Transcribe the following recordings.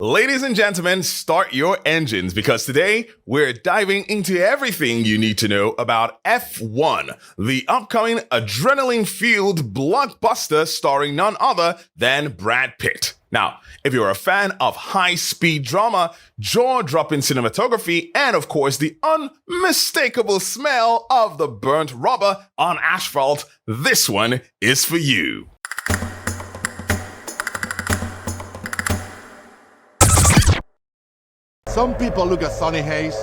Ladies and gentlemen, start your engines because today we're diving into everything you need to know about F1, the upcoming adrenaline-fueled blockbuster starring none other than Brad Pitt. Now, if you're a fan of high-speed drama, jaw-dropping cinematography, and of course the unmistakable smell of the burnt rubber on asphalt, this one is for you. Some people look at Sonny Hayes.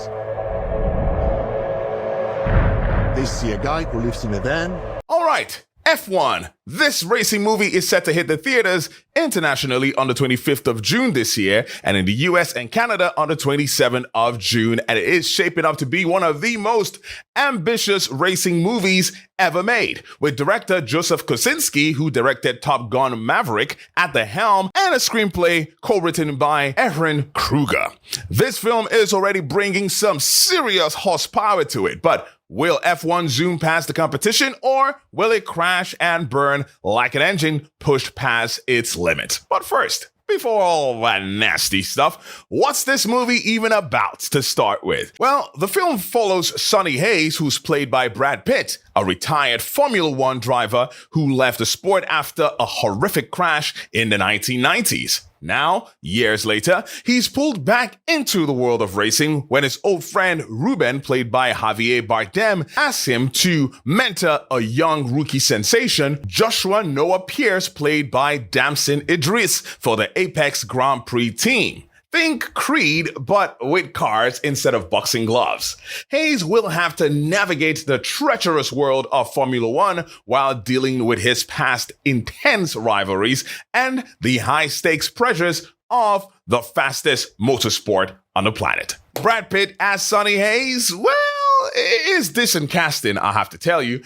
They see a guy who lives in a van. All right, F1. This racing movie is set to hit the theaters internationally on the 25th of June this year, and in the US and Canada on the 27th of June, and it is shaping up to be one of the most ambitious racing movies ever made, with director Joseph Kosinski, who directed Top Gun Maverick, at the helm, and a screenplay co-written by Ehren Kruger. This film is already bringing some serious horsepower to it, but will F1 zoom past the competition, or will it crash and burn like an engine pushed past its limit? But first, before all that nasty stuff, what's this movie even about to start with? Well, the film follows Sonny Hayes, who's played by Brad Pitt, a retired Formula One driver who left the sport after a horrific crash in the 1990s. Now, years later, he's pulled back into the world of racing when his old friend Ruben, played by Javier Bardem, asks him to mentor a young rookie sensation, Joshua Pearce, played by Damson Idris, for the Apex Grand Prix team. Think Creed, but with cars instead of boxing gloves. Hayes will have to navigate the treacherous world of Formula One while dealing with his past intense rivalries and the high-stakes pressures of the fastest motorsport on the planet. Brad Pitt as Sonny Hayes, well, it is decent casting, I have to tell you.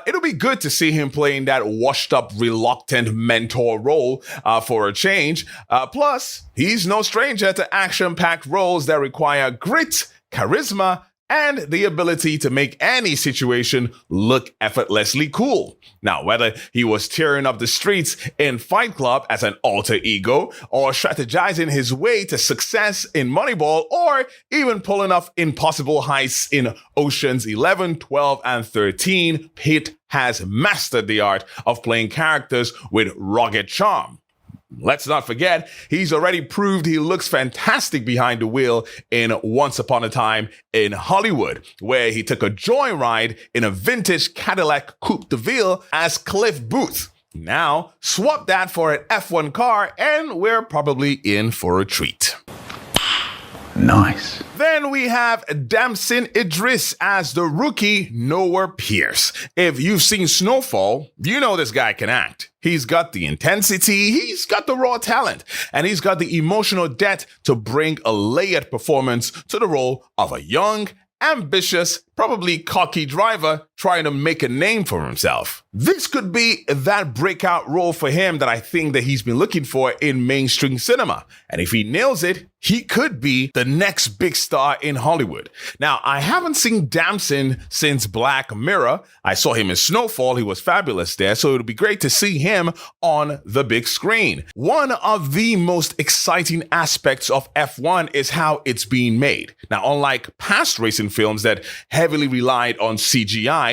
It'll be good to see him playing that washed-up, reluctant mentor role for a change. Plus, he's no stranger to action-packed roles that require grit, charisma, and the ability to make any situation look effortlessly cool. Now, whether he was tearing up the streets in Fight Club as an alter ego, or strategizing his way to success in Moneyball, or even pulling off impossible heists in Oceans 11, 12, and 13, Pitt has mastered the art of playing characters with rugged charm. Let's not forget, he's already proved he looks fantastic behind the wheel in Once Upon a Time in Hollywood, where he took a joyride in a vintage Cadillac Coupe de Ville as Cliff Booth. Now, swap that for an F1 car and we're probably in for a treat. Nice. Then we have Damson Idris as the rookie Noah Pearce. If you've seen Snowfall, you know this guy can act. He's got the intensity, he's got the raw talent, and he's got the emotional depth to bring a layered performance to the role of a young, ambitious, probably cocky driver trying to make a name for himself. This could be that breakout role for him that I think that he's been looking for in mainstream cinema. And if he nails it, he could be the next big star in Hollywood. Now, I haven't seen Damson since Black Mirror. I saw him in Snowfall. He was fabulous there. So it would be great to see him on the big screen. One of the most exciting aspects of F1 is how it's being made. Now, unlike past racing films that heavily relied on CGI,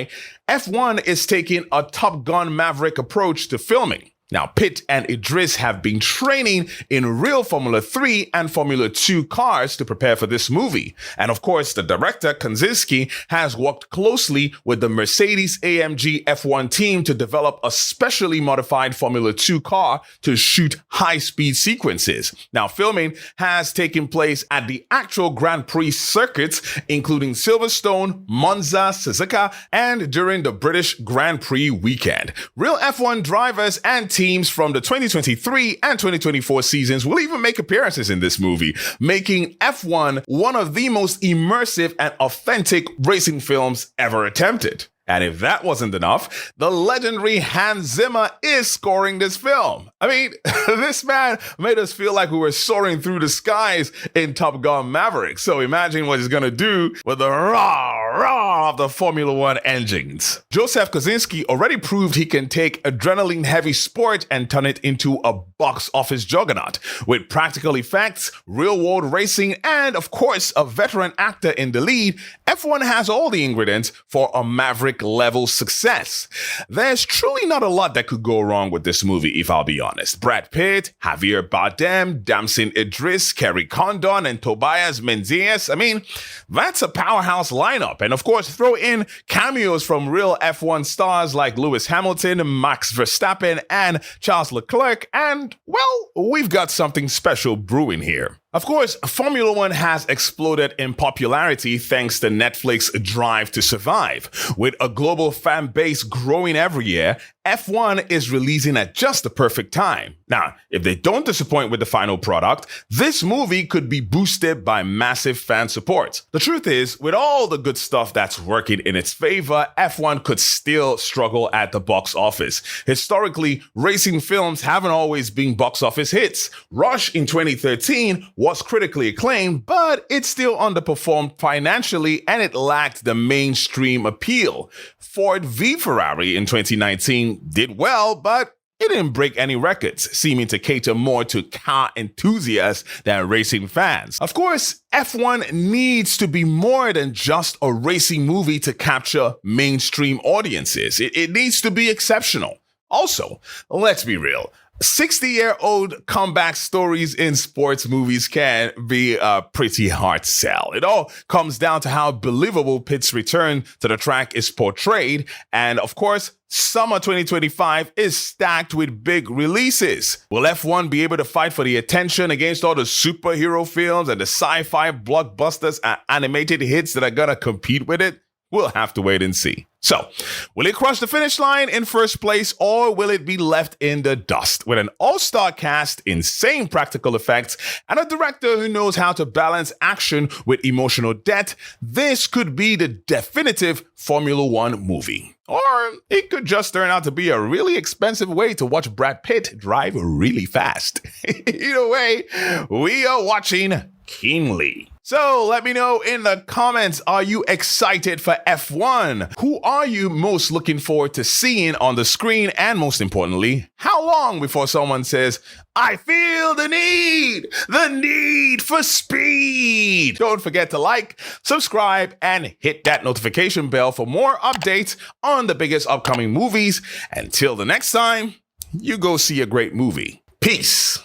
F1 is taking a Top Gun Maverick approach to filming. Now, Pitt and Idris have been training in real Formula 3 and Formula 2 cars to prepare for this movie. And of course, the director, Kosinski, has worked closely with the Mercedes-AMG F1 team to develop a specially modified Formula 2 car to shoot high-speed sequences. Now, filming has taken place at the actual Grand Prix circuits, including Silverstone, Monza, Suzuka, and during the British Grand Prix weekend. Real F1 drivers and teams from the 2023 and 2024 seasons will even make appearances in this movie, making F1 one of the most immersive and authentic racing films ever attempted. And if that wasn't enough, the legendary Hans Zimmer is scoring this film. I mean, this man made us feel like we were soaring through the skies in Top Gun Maverick. So imagine what he's gonna do with the rah, roar of the Formula One engines. Joseph Kosinski already proved he can take adrenaline-heavy sport and turn it into a box office juggernaut. With practical effects, real-world racing, and of course, a veteran actor in the lead, F1 has all the ingredients for a Maverick-level success. There's truly not a lot that could go wrong with this movie, if I'll be honest. Brad Pitt, Javier Bardem, Damson Idris, Kerry Condon, and Tobias Menzies. I mean, that's a powerhouse lineup. And of course, throw in cameos from real F1 stars like Lewis Hamilton, Max Verstappen, and Charles Leclerc, and, well, we've got something special brewing here. Of course, Formula One has exploded in popularity thanks to Netflix's drive to survive. With a global fan base growing every year, F1 is releasing at just the perfect time. Now, if they don't disappoint with the final product, this movie could be boosted by massive fan support. The truth is, with all the good stuff that's working in its favor, F1 could still struggle at the box office. Historically, racing films haven't always been box office hits. Rush in 2013 was critically acclaimed, but it still underperformed financially and it lacked the mainstream appeal. Ford v Ferrari in 2019 did well, but it didn't break any records, seeming to cater more to car enthusiasts than racing fans. Of course, F1 needs to be more than just a racing movie to capture mainstream audiences. It needs to be exceptional. Also, let's be real. 60-year-old comeback stories in sports movies can be a pretty hard sell. It all comes down to how believable Pitt's return to the track is portrayed. And of course, summer 2025 is stacked with big releases. Will F1 be able to fight for the attention against all the superhero films and the sci-fi blockbusters and animated hits that are gonna compete with it? We'll have to wait and see. So, will it cross the finish line in first place, or will it be left in the dust? With an all-star cast, insane practical effects, and a director who knows how to balance action with emotional depth, this could be the definitive Formula One movie. Or it could just turn out to be a really expensive way to watch Brad Pitt drive really fast. Either way, we are watching keenly. So let me know in the comments, are you excited for F1? Who are you most looking forward to seeing on the screen? And most importantly, how long before someone says, I feel the need for speed? Don't forget to like, subscribe, and hit that notification bell for more updates on the biggest upcoming movies. Until the next time, you go see a great movie. Peace.